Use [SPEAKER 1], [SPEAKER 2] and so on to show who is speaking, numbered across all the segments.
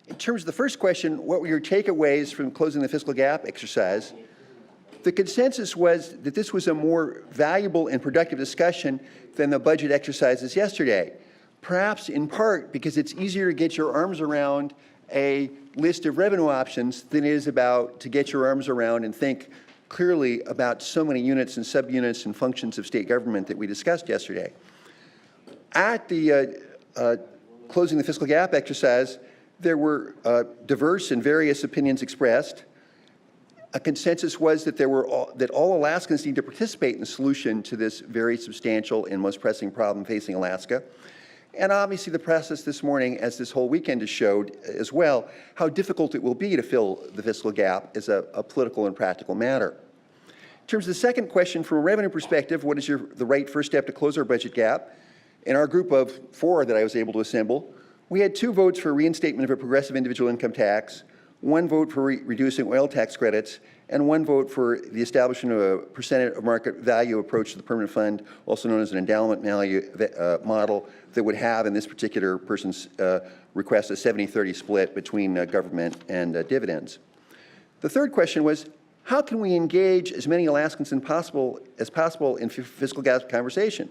[SPEAKER 1] In terms of the first question, what were your takeaways from closing the fiscal gap exercise? The consensus was that this was a more valuable and productive discussion than the budget exercises yesterday, perhaps in part because it's easier to get your arms around a list of revenue options than it is about to get your arms around and think clearly about so many units and subunits and functions of state government that we discussed yesterday. At the closing the fiscal gap exercise, there were diverse and various opinions expressed. A consensus was that that all Alaskans need to participate in the solution to this very substantial and most pressing problem facing Alaska. And obviously the process this morning, as this whole weekend has showed as well, how difficult it will be to fill the fiscal gap is a political and practical matter. In terms of the second question, from a revenue perspective, what is the right first step to close our budget gap? In our group of 4 that I was able to assemble, we had 2 votes for reinstatement of a progressive individual income tax, 1 vote for reducing oil tax credits, and 1 vote for the establishment of a percentage of market value approach to the permanent fund, also known as an endowment value model that would have, in this particular person's request, a 70-30 split between government and dividends. The third question was, how can we engage as many Alaskans as possible in fiscal gap conversation?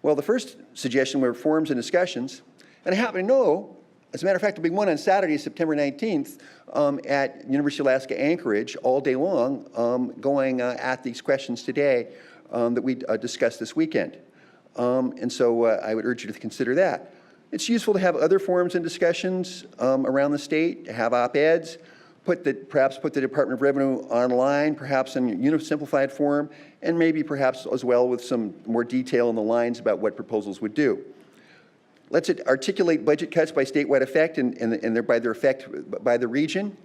[SPEAKER 1] Well, the first suggestion were forums and discussions, and I happen to know, as a matter of fact, there'll be one on Saturday, September 19th, at University of Alaska Anchorage all day long, going at these questions today that we discussed this weekend. And so I would urge you to consider that. It's useful to have other forums and discussions around the state, to have op-eds, perhaps put the Department of Revenue online, perhaps in a simplified form, and maybe perhaps as well with some more detail in the lines about what proposals would do. Let's articulate budget cuts by statewide effect and by their effect by the region.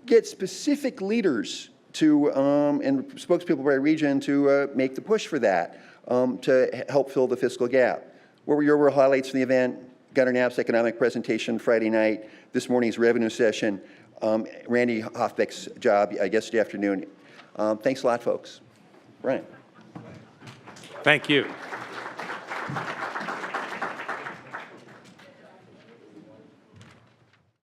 [SPEAKER 1] Get specific leaders to and spokespeople by region to make the push for that to help fill the fiscal gap. What were your highlights from the event? Gunnar Knapp's economic presentation Friday night, this morning's revenue session, Randy Hoffbeck's job yesterday afternoon. Thanks a lot, folks. Brian.
[SPEAKER 2] Thank you.